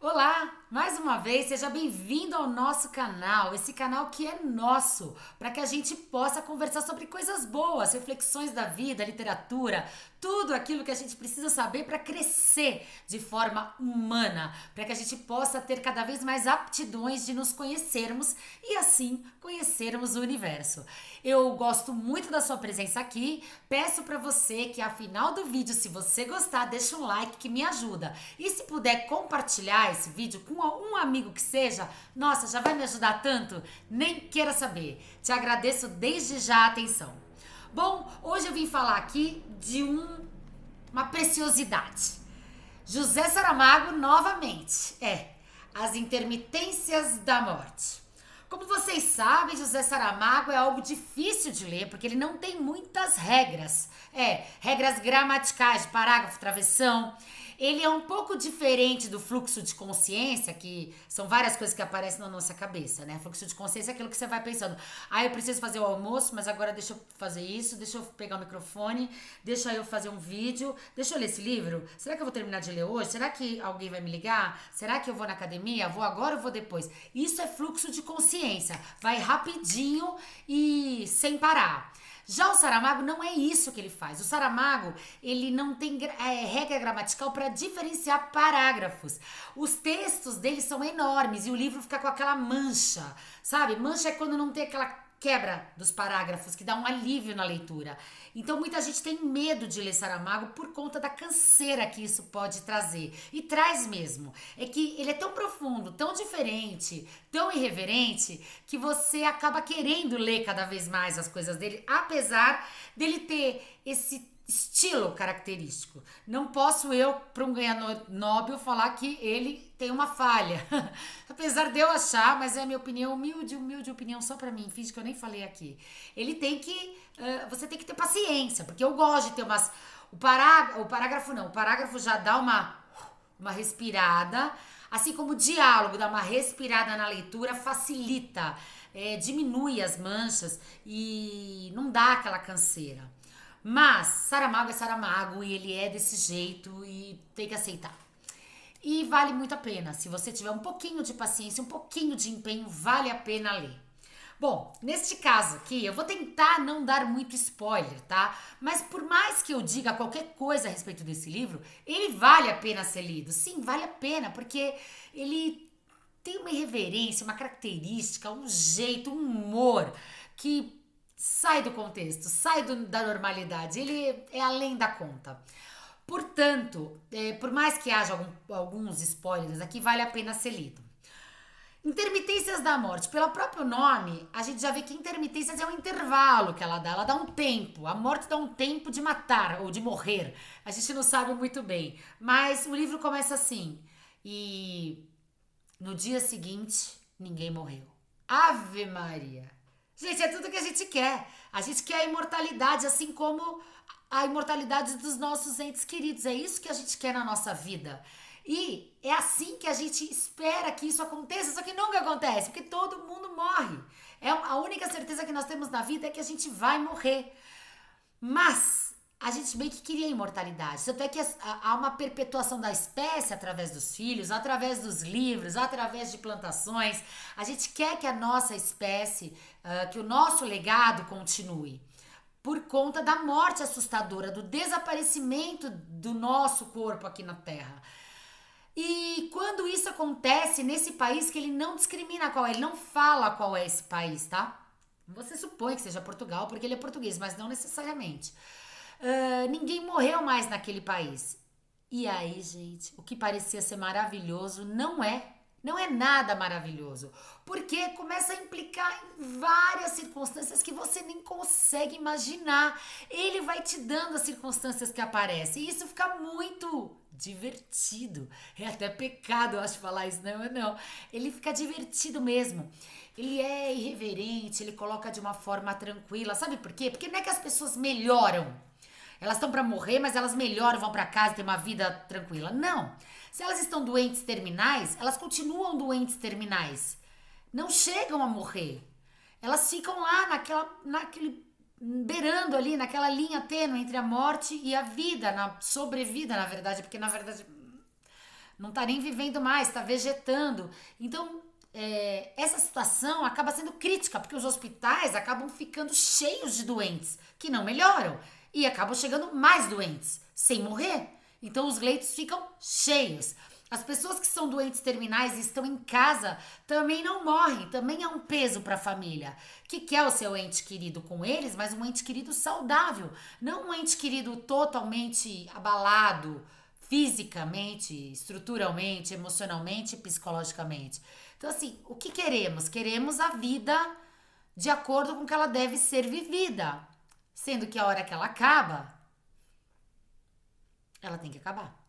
Olá, mais uma vez, seja bem-vindo ao nosso canal, esse canal que é nosso, para que a gente possa conversar sobre coisas boas, reflexões da vida, literatura, tudo aquilo que a gente precisa saber para crescer de forma humana, para que a gente possa ter cada vez mais aptidões de nos conhecermos e assim conhecermos o universo. Eu gosto muito da sua presença aqui, peço para você que ao final do vídeo, se você gostar, deixa um like que me ajuda. E se puder compartilhar esse vídeo com um amigo que seja, nossa, já vai me ajudar tanto? Nem queira saber. Te agradeço desde já a atenção. Bom, hoje eu vim falar aqui de uma preciosidade. José Saramago novamente. As Intermitências da Morte. Como vocês sabem, José Saramago é algo difícil de ler, porque ele não tem muitas regras. Regras gramaticais, de parágrafo, travessão. Ele é um pouco diferente do fluxo de consciência, que são várias coisas que aparecem na nossa cabeça, né? Fluxo de consciência é aquilo que você vai pensando. Eu preciso fazer o almoço, mas agora deixa eu fazer isso, deixa eu pegar o microfone, deixa eu fazer um vídeo, deixa eu ler esse livro. Será que eu vou terminar de ler hoje? Será que alguém vai me ligar? Será que eu vou na academia? Vou agora ou vou depois? Isso é fluxo de consciência. Vai rapidinho e sem parar. Já o Saramago não é isso que ele faz. O Saramago, ele não tem regra gramatical para diferenciar parágrafos. Os textos dele são enormes e o livro fica com aquela mancha, sabe? Mancha é quando não tem aquela quebra dos parágrafos, que dá um alívio na leitura. Então muita gente tem medo de ler Saramago por conta da canseira que isso pode trazer. E traz mesmo. É que ele é tão profundo, tão diferente, tão irreverente, que você acaba querendo ler cada vez mais as coisas dele, apesar dele ter esse estilo característico. Não posso eu, para um ganhador Nobel, falar que ele tem uma falha. Apesar de eu achar, mas é a minha opinião, humilde opinião só para mim, finge que eu nem falei aqui. Ele tem que, você tem que ter paciência, porque eu gosto de ter umas... O parágrafo já dá uma respirada, assim como o diálogo dá uma respirada na leitura, facilita, diminui as manchas e não dá aquela canseira. Mas Saramago é Saramago e ele é desse jeito e tem que aceitar. E vale muito a pena. Se você tiver um pouquinho de paciência, um pouquinho de empenho, vale a pena ler. Bom, neste caso aqui, eu vou tentar não dar muito spoiler, tá? Mas por mais que eu diga qualquer coisa a respeito desse livro, ele vale a pena ser lido. Sim, vale a pena, porque ele tem uma irreverência, uma característica, um jeito, um humor que sai do contexto, sai da normalidade, ele é além da conta. Portanto, por mais que haja alguns spoilers aqui, vale a pena ser lido. Intermitências da morte. Pelo próprio nome, a gente já vê que intermitências é um intervalo que ela dá um tempo. A morte dá um tempo de matar ou de morrer. A gente não sabe muito bem. Mas o livro começa assim. E no dia seguinte, ninguém morreu. Ave Maria! Gente, é tudo que a gente quer. A gente quer a imortalidade, assim como a imortalidade dos nossos entes queridos. É isso que a gente quer na nossa vida. E é assim que a gente espera que isso aconteça, só que nunca acontece, porque todo mundo morre. A única certeza que nós temos na vida é que a gente vai morrer. Mas a gente meio que queria a imortalidade. Tanto é que há uma perpetuação da espécie através dos filhos, através dos livros, através de plantações. A gente quer que a nossa espécie, que o nosso legado continue. Por conta da morte assustadora, do desaparecimento do nosso corpo aqui na Terra. E quando isso acontece nesse país que ele não discrimina qual é, ele não fala qual é esse país, tá? Você supõe que seja Portugal, porque ele é português, mas não necessariamente. Ninguém morreu mais naquele país. E aí, gente, o que parecia ser maravilhoso não é. Não é nada maravilhoso. Porque começa a implicar em várias circunstâncias que você nem consegue imaginar. Ele vai te dando as circunstâncias que aparecem. E isso fica muito divertido. É até pecado, eu acho, falar isso, não. Ele fica divertido mesmo. Ele é irreverente, ele coloca de uma forma tranquila. Sabe por quê? Porque não é que as pessoas melhoram. Elas estão para morrer, mas elas melhoram, vão para casa, têm uma vida tranquila. Não. Se elas estão doentes terminais, elas continuam doentes terminais. Não chegam a morrer. Elas ficam lá naquele beirando ali, naquela linha tênue entre a morte e a vida, na sobrevida, na verdade, porque na verdade não tá nem vivendo mais, tá vegetando. Então, essa situação acaba sendo crítica, porque os hospitais acabam ficando cheios de doentes que não melhoram e acabam chegando mais doentes sem morrer. Então, os leitos ficam cheios. As pessoas que são doentes terminais e estão em casa também não morrem, também é um peso para a família, que quer o seu ente querido com eles, mas um ente querido saudável, não um ente querido totalmente abalado, fisicamente, estruturalmente, emocionalmente, psicologicamente. Então, assim, o que queremos? Queremos a vida de acordo com que ela deve ser vivida, sendo que a hora que ela acaba, ela tem que acabar.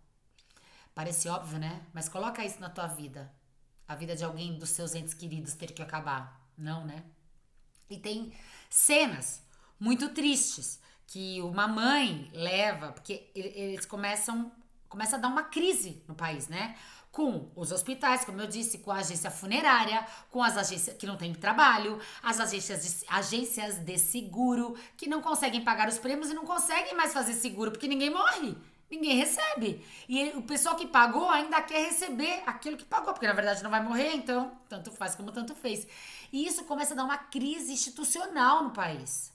Parece óbvio, né? Mas coloca isso na tua vida. A vida de alguém dos seus entes queridos ter que acabar. Não, né? E tem cenas muito tristes que uma mãe leva, porque eles começa a dar uma crise no país, né? Com os hospitais, como eu disse, com a agência funerária, com as agências que não têm trabalho, as agências de seguro que não conseguem pagar os prêmios e não conseguem mais fazer seguro porque ninguém morre. Ninguém recebe. E o pessoal que pagou ainda quer receber aquilo que pagou, porque na verdade não vai morrer, então tanto faz como tanto fez. E isso começa a dar uma crise institucional no país.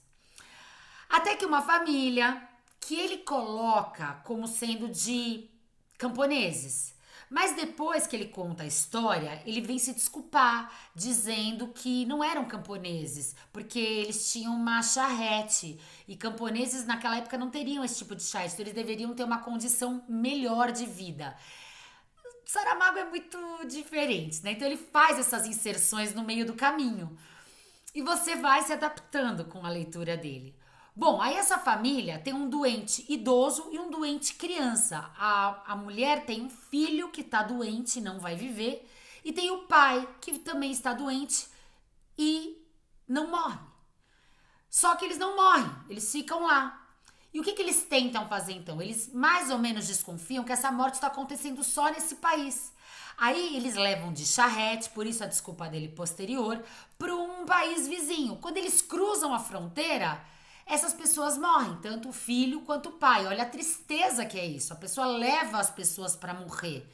Até que uma família que ele coloca como sendo de camponeses. Mas depois que ele conta a história, ele vem se desculpar, dizendo que não eram camponeses, porque eles tinham uma charrete. E camponeses naquela época não teriam esse tipo de charrete, então eles deveriam ter uma condição melhor de vida. Saramago é muito diferente, né? Então ele faz essas inserções no meio do caminho. E você vai se adaptando com a leitura dele. Bom, aí essa família tem um doente idoso e um doente criança. A mulher tem um filho que está doente e não vai viver. E tem o pai que também está doente e não morre. Só que eles não morrem, eles ficam lá. E o que eles tentam fazer então? Eles mais ou menos desconfiam que essa morte está acontecendo só nesse país. Aí eles levam de charrete, por isso a desculpa dele posterior, para um país vizinho. Quando eles cruzam a fronteira, essas pessoas morrem, tanto o filho quanto o pai. Olha a tristeza que é isso. A pessoa leva as pessoas para morrer.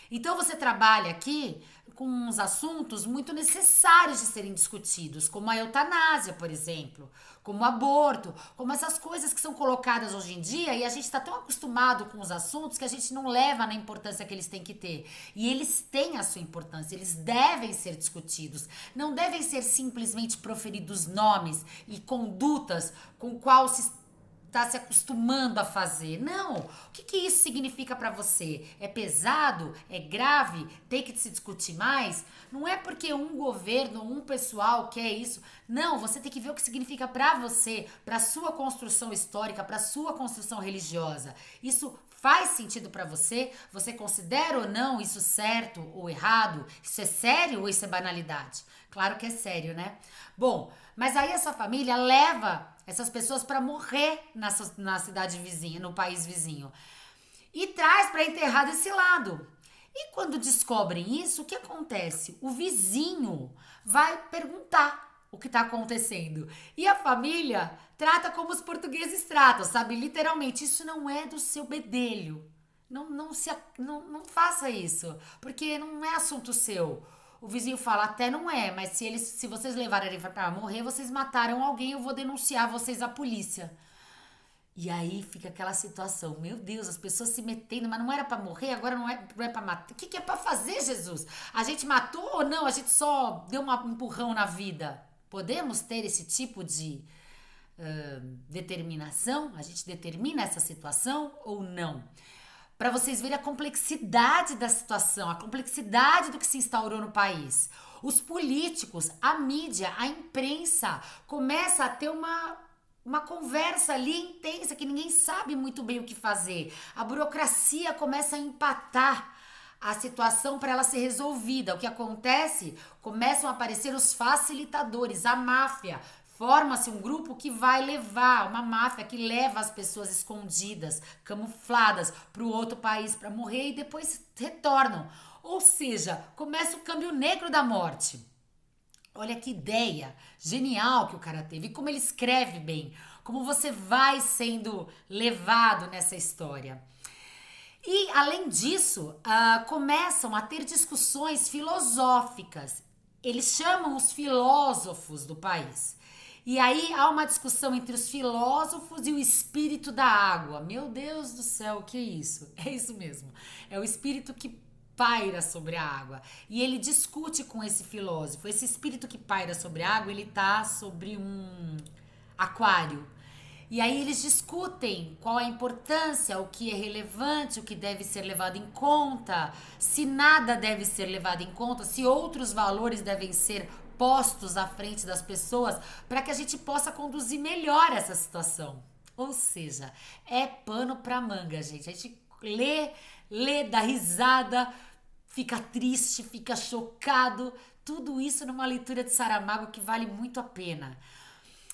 Então você trabalha aqui com uns assuntos muito necessários de serem discutidos, como a eutanásia, por exemplo, como o aborto, como essas coisas que são colocadas hoje em dia e a gente está tão acostumado com os assuntos que a gente não leva na importância que eles têm que ter. E eles têm a sua importância, eles devem ser discutidos, não devem ser simplesmente proferidos nomes e condutas com qual se tá se acostumando a fazer. Não. O que isso significa para você? É pesado? É grave? Tem que se discutir mais? Não é porque um governo, um pessoal quer isso. Não, você tem que ver o que significa para você, para sua construção histórica, para sua construção religiosa. Isso faz sentido para você? Você considera ou não isso certo ou errado? Isso é sério ou isso é banalidade? Claro que é sério, né? Bom, mas aí essa família leva essas pessoas para morrer na cidade vizinha, no país vizinho. E traz para enterrar desse lado. E quando descobrem isso, o que acontece? O vizinho vai perguntar o que está acontecendo. E a família trata como os portugueses tratam, sabe? Literalmente, isso não é do seu bedelho. Não faça isso, porque não é assunto seu. O vizinho fala, até não é, mas se vocês levarem ele pra morrer, vocês mataram alguém, eu vou denunciar vocês à polícia. E aí fica aquela situação, meu Deus, as pessoas se metendo, mas não era pra morrer, agora não é pra matar. O que é pra fazer, Jesus? A gente matou ou não? A gente só deu um empurrão na vida? Podemos ter esse tipo de determinação? A gente determina essa situação ou não? Para vocês verem a complexidade da situação, a complexidade do que se instaurou no país. Os políticos, a mídia, a imprensa começa a ter uma conversa ali intensa que ninguém sabe muito bem o que fazer. A burocracia começa a empatar a situação para ela ser resolvida. O que acontece? Começam a aparecer os facilitadores, a máfia. Forma-se um grupo que vai levar, uma máfia que leva as pessoas escondidas, camufladas para o outro país para morrer e depois retornam. Ou seja, começa o câmbio negro da morte. Olha que ideia genial que o cara teve e como ele escreve bem, como você vai sendo levado nessa história. E, além disso, começam a ter discussões filosóficas. Eles chamam os filósofos do país. E aí há uma discussão entre os filósofos e o espírito da água. Meu Deus do céu, o que é isso? É isso mesmo. É o espírito que paira sobre a água. E ele discute com esse filósofo. Esse espírito que paira sobre a água, ele tá sobre um aquário. E aí eles discutem qual a importância, o que é relevante, o que deve ser levado em conta, se nada deve ser levado em conta, se outros valores devem ser postos à frente das pessoas para que a gente possa conduzir melhor essa situação. Ou seja, é pano para manga, gente. A gente lê, dá risada, fica triste, fica chocado. Tudo isso numa leitura de Saramago que vale muito a pena.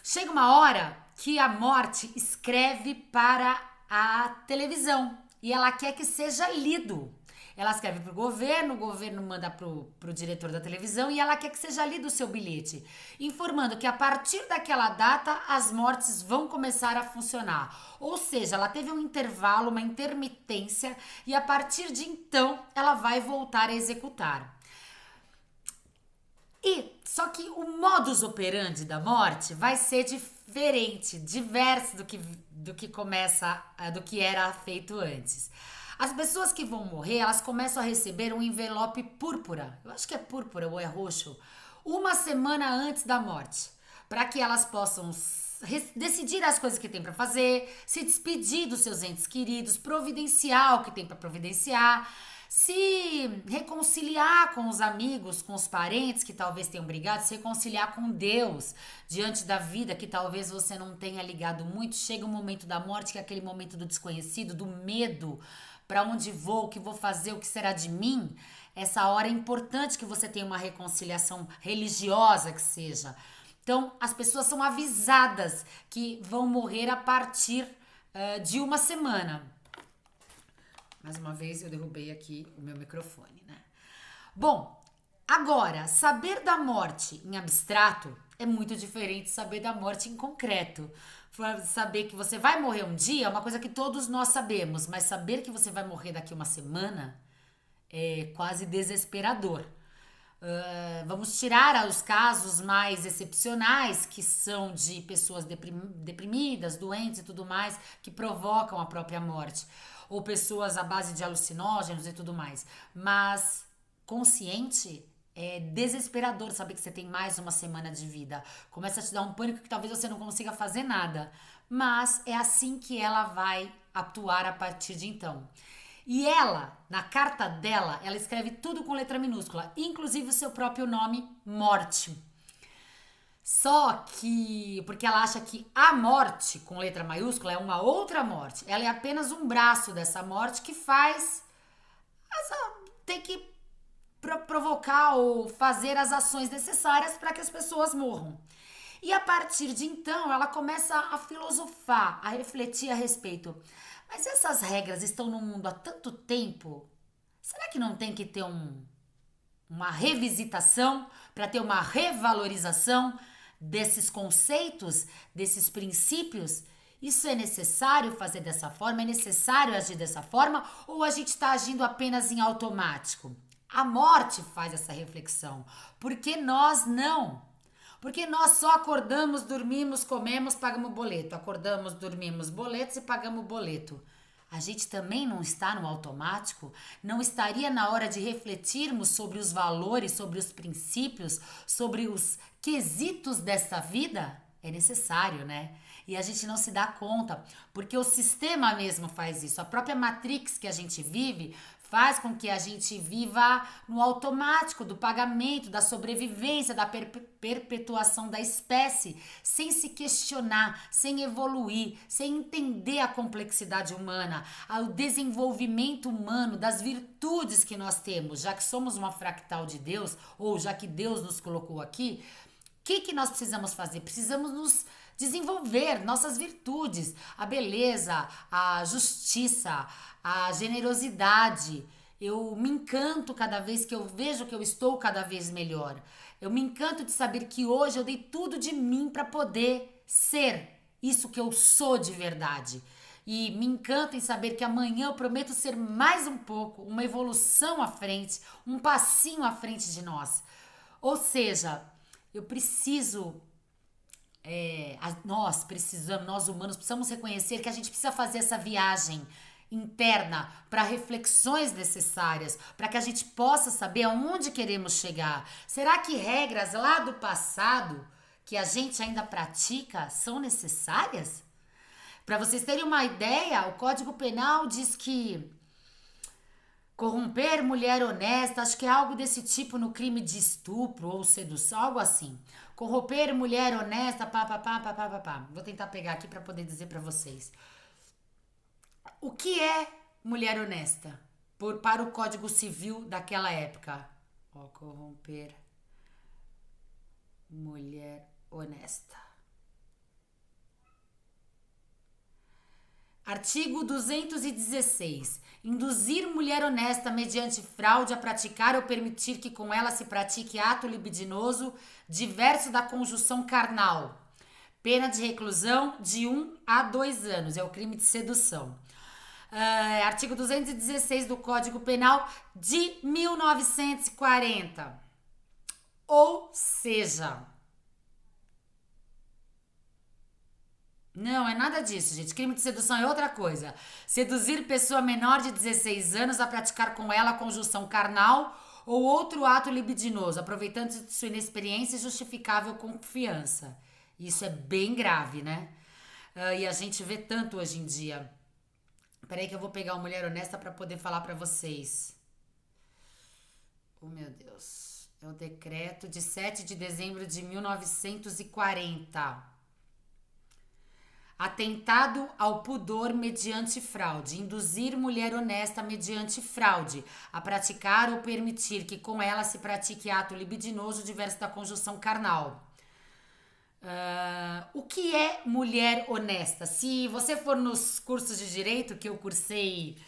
Chega uma hora que a morte escreve para a televisão e ela quer que seja lido. Ela escreve para o governo manda para o diretor da televisão e ela quer que seja lido o seu bilhete, informando que a partir daquela data as mortes vão começar a funcionar. Ou seja, ela teve um intervalo, uma intermitência e a partir de então ela vai voltar a executar. E só que o modus operandi da morte vai ser diferente, diverso do que começa, do que era feito antes. As pessoas que vão morrer, elas começam a receber um envelope púrpura. Eu acho que é púrpura ou é roxo, uma semana antes da morte, para que elas possam decidir as coisas que tem para fazer, se despedir dos seus entes queridos, providenciar o que tem para providenciar, se reconciliar com os amigos, com os parentes que talvez tenham brigado, se reconciliar com Deus diante da vida que talvez você não tenha ligado muito. Chega o momento da morte, que é aquele momento do desconhecido, do medo, para onde vou, o que vou fazer, o que será de mim. Essa hora é importante que você tenha uma reconciliação religiosa que seja. Então, as pessoas são avisadas que vão morrer a partir de uma semana. Mais uma vez eu derrubei aqui o meu microfone, né? Bom, agora, saber da morte em abstrato é muito diferente de saber da morte em concreto. Saber que você vai morrer um dia é uma coisa que todos nós sabemos, mas saber que você vai morrer daqui uma semana é quase desesperador. Vamos tirar os casos mais excepcionais, que são de pessoas deprimidas, doentes e tudo mais, que provocam a própria morte, ou pessoas à base de alucinógenos e tudo mais. Mas consciente, é desesperador saber que você tem mais uma semana de vida. Começa a te dar um pânico que talvez você não consiga fazer nada. Mas é assim que ela vai atuar a partir de então. E ela, na carta dela, ela escreve tudo com letra minúscula, inclusive o seu próprio nome, morte. Só que, porque ela acha que a morte, com letra maiúscula, é uma outra morte. Ela é apenas um braço dessa morte que faz tem que provocar ou fazer as ações necessárias para que as pessoas morram. E a partir de então, ela começa a filosofar, a refletir a respeito. Mas essas regras estão no mundo há tanto tempo, será que não tem que ter uma revisitação para ter uma revalorização desses conceitos, desses princípios? Isso é necessário fazer dessa forma? É necessário agir dessa forma? Ou a gente está agindo apenas em automático? A morte faz essa reflexão. Por que nós não? Porque nós só acordamos, dormimos, comemos, pagamos boleto. Acordamos, dormimos, boletos e pagamos boleto. A gente também não está no automático? Não estaria na hora de refletirmos sobre os valores, sobre os princípios, sobre os quesitos dessa vida? É necessário, né? E a gente não se dá conta, porque o sistema mesmo faz isso. A própria Matrix que a gente vive faz com que a gente viva no automático do pagamento, da sobrevivência, da perpetuação da espécie, sem se questionar, sem evoluir, sem entender a complexidade humana, o desenvolvimento humano, das virtudes que nós temos, já que somos uma fractal de Deus, ou já que Deus nos colocou aqui. O que nós precisamos fazer? Precisamos nos desenvolver nossas virtudes, a beleza, a justiça, a generosidade. Eu me encanto cada vez que eu vejo que eu estou cada vez melhor. Eu me encanto de saber que hoje eu dei tudo de mim para poder ser isso que eu sou de verdade. E me encanta em saber que amanhã eu prometo ser mais um pouco, uma evolução à frente, um passinho à frente de nós. Ou seja, eu preciso nós precisamos, nós humanos, precisamos reconhecer que a gente precisa fazer essa viagem interna para reflexões necessárias, para que a gente possa saber aonde queremos chegar. Será que regras lá do passado que a gente ainda pratica são necessárias? Para vocês terem uma ideia, o Código Penal diz que corromper mulher honesta, acho que é algo desse tipo no crime de estupro ou sedução, algo assim. Corromper mulher honesta, pá, pá, pá, pá, pá, pá, pá. Vou tentar pegar aqui para poder dizer para vocês. O que é mulher honesta? Para o Código Civil daquela época. Ó, corromper mulher honesta. Artigo 216. Induzir mulher honesta mediante fraude a praticar ou permitir que com ela se pratique ato libidinoso diverso da conjunção carnal. Pena de reclusão de 1 a 2 anos. É o crime de sedução. Artigo 216 do Código Penal de 1940. Ou seja... Não, é nada disso, gente. Crime de sedução é outra coisa. Seduzir pessoa menor de 16 anos a praticar com ela a conjunção carnal ou outro ato libidinoso, aproveitando de sua inexperiência e justificável confiança. Isso é bem grave, né? E a gente vê tanto hoje em dia. Peraí que eu vou pegar uma mulher honesta para poder falar para vocês. Oh, meu Deus. É o decreto de 7 de dezembro de 1940. Atentado ao pudor mediante fraude. Induzir mulher honesta mediante fraude a praticar ou permitir que com ela se pratique ato libidinoso diverso da conjunção carnal. O que é mulher honesta? Se você for nos cursos de direito que eu cursei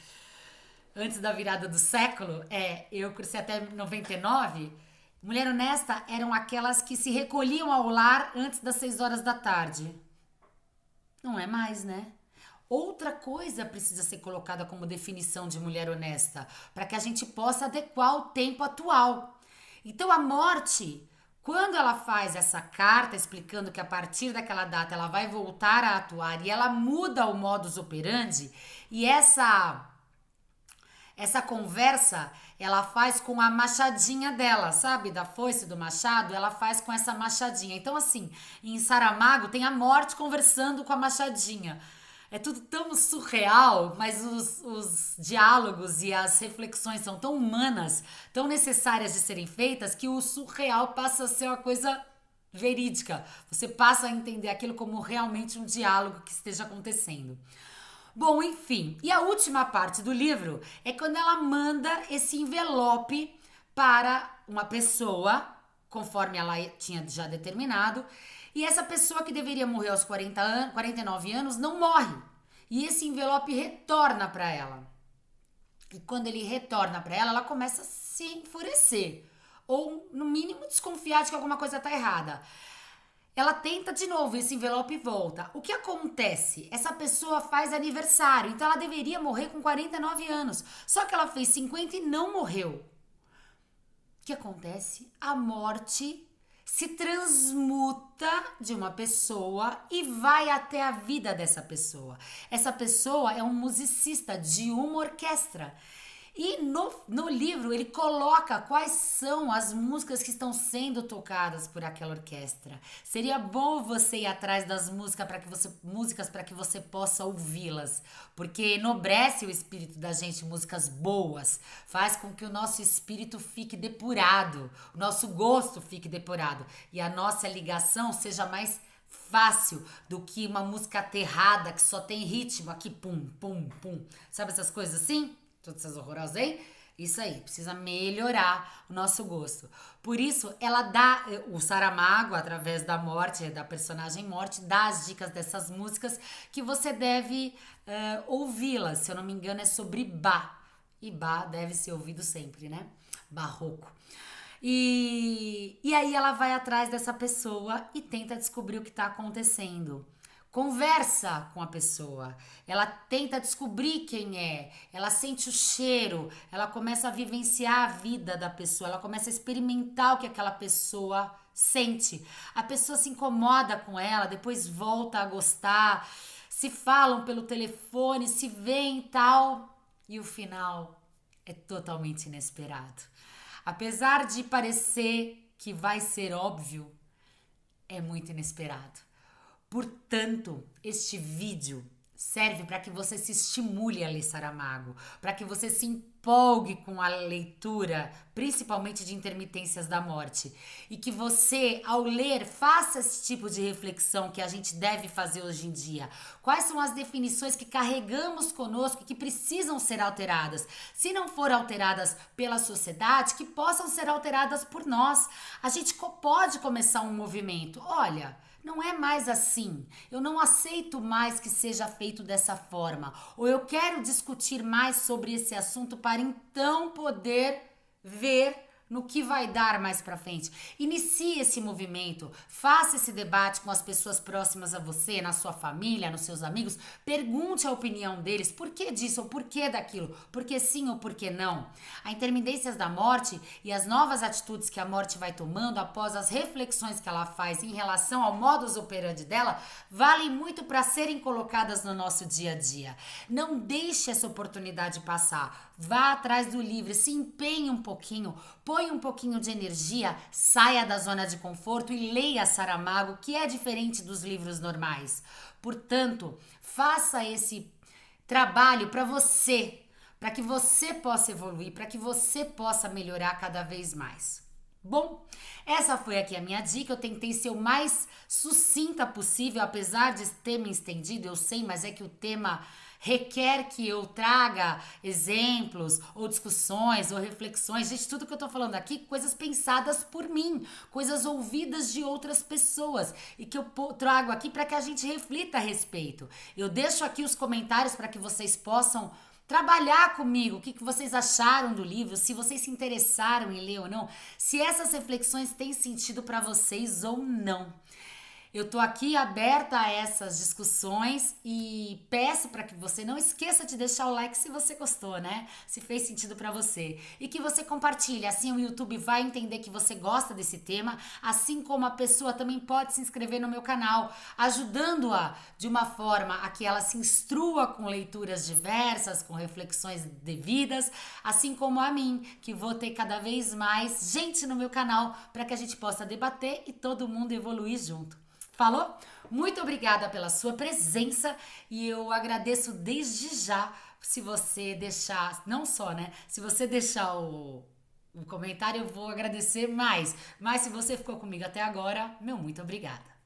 antes da virada do século, eu cursei até 99, mulher honesta eram aquelas que se recolhiam ao lar antes das 6 horas da tarde. Não é mais, né? Outra coisa precisa ser colocada como definição de mulher honesta, para que a gente possa adequar ao tempo atual. Então a morte, quando ela faz essa carta explicando que a partir daquela data ela vai voltar a atuar e ela muda o modus operandi, e essa conversa ela faz com a machadinha dela, sabe? Da foice do machado, ela faz com essa machadinha. Então, assim, em Saramago tem a morte conversando com a machadinha. É tudo tão surreal, mas os diálogos e as reflexões são tão humanas, tão necessárias de serem feitas, que o surreal passa a ser uma coisa verídica. Você passa a entender aquilo como realmente um diálogo que esteja acontecendo. Bom, enfim, e a última parte do livro é quando ela manda esse envelope para uma pessoa, conforme ela tinha já determinado, e essa pessoa que deveria morrer aos 49 anos não morre. E esse envelope retorna para ela. E quando ele retorna para ela, ela começa a se enfurecer, ou no mínimo desconfiar de que alguma coisa está errada. Ela tenta de novo, esse envelope volta. O que acontece? Essa pessoa faz aniversário, então ela deveria morrer com 49 anos. Só que ela fez 50 e não morreu. O que acontece? A morte se transmuta de uma pessoa e vai até a vida dessa pessoa. Essa pessoa é um musicista de uma orquestra. E no livro ele coloca quais são as músicas que estão sendo tocadas por aquela orquestra. Seria bom você ir atrás das músicas para que você possa ouvi-las, porque enobrece o espírito da gente, músicas boas, faz com que o nosso espírito fique depurado, o nosso gosto fique depurado e a nossa ligação seja mais fácil do que uma música aterrada que só tem ritmo aqui, pum, pum, pum. Sabe essas coisas assim? Todas essas horrorosas aí? Isso aí, precisa melhorar o nosso gosto. Por isso, ela dá, o Saramago, através da morte, da personagem morte, dá as dicas dessas músicas que você deve ouvi-las. Se eu não me engano, é sobre Bach. E Bach deve ser ouvido sempre, né? Barroco. E aí ela vai atrás dessa pessoa e tenta descobrir o que está acontecendo. Conversa com a pessoa, ela tenta descobrir quem é, ela sente o cheiro, ela começa a vivenciar a vida da pessoa, ela começa a experimentar o que aquela pessoa sente. A pessoa se incomoda com ela, depois volta a gostar, se falam pelo telefone, se veem e tal, e o final é totalmente inesperado. Apesar de parecer que vai ser óbvio, é muito inesperado. Portanto, este vídeo serve para que você se estimule a ler Saramago, para que você se empolgue com a leitura, principalmente de Intermitências da Morte, e que você, ao ler, faça esse tipo de reflexão que a gente deve fazer hoje em dia. Quais são as definições que carregamos conosco e que precisam ser alteradas? Se não forem alteradas pela sociedade, que possam ser alteradas por nós. A gente pode começar um movimento. Olha, não é mais assim. Eu não aceito mais que seja feito dessa forma. Ou eu quero discutir mais sobre esse assunto para então poder ver no que vai dar mais para frente. Inicie esse movimento, faça esse debate com as pessoas próximas a você, na sua família, nos seus amigos, pergunte a opinião deles, por que disso ou por que daquilo, por que sim ou por que não. A Intermitências da Morte e as novas atitudes que a morte vai tomando após as reflexões que ela faz em relação ao modus operandi dela, valem muito para serem colocadas no nosso dia a dia. Não deixe essa oportunidade passar. Vá atrás do livro, se empenhe um pouquinho, põe um pouquinho de energia, saia da zona de conforto e leia Saramago, que é diferente dos livros normais. Portanto, faça esse trabalho para que você possa evoluir, para que você possa melhorar cada vez mais. Bom, essa foi aqui a minha dica. Eu tentei ser o mais sucinta possível, apesar de ter me estendido, eu sei, mas é que o tema requer que eu traga exemplos, ou discussões, ou reflexões. Gente, tudo que eu tô falando aqui, coisas pensadas por mim, coisas ouvidas de outras pessoas, e que eu trago aqui para que a gente reflita a respeito. Eu deixo aqui os comentários para que vocês possam trabalhar comigo, o que vocês acharam do livro, se vocês se interessaram em ler ou não, se essas reflexões têm sentido para vocês ou não. Eu tô aqui aberta a essas discussões e peço para que você não esqueça de deixar o like se você gostou, né? Se fez sentido para você. E que você compartilhe, assim o YouTube vai entender que você gosta desse tema, assim como a pessoa também pode se inscrever no meu canal, ajudando-a de uma forma a que ela se instrua com leituras diversas, com reflexões devidas, assim como a mim, que vou ter cada vez mais gente no meu canal para que a gente possa debater e todo mundo evoluir junto. Falou? Muito obrigada pela sua presença e eu agradeço desde já se você deixar, não só, né? Se você deixar o comentário, eu vou agradecer mais. Mas se você ficou comigo até agora, meu muito obrigada.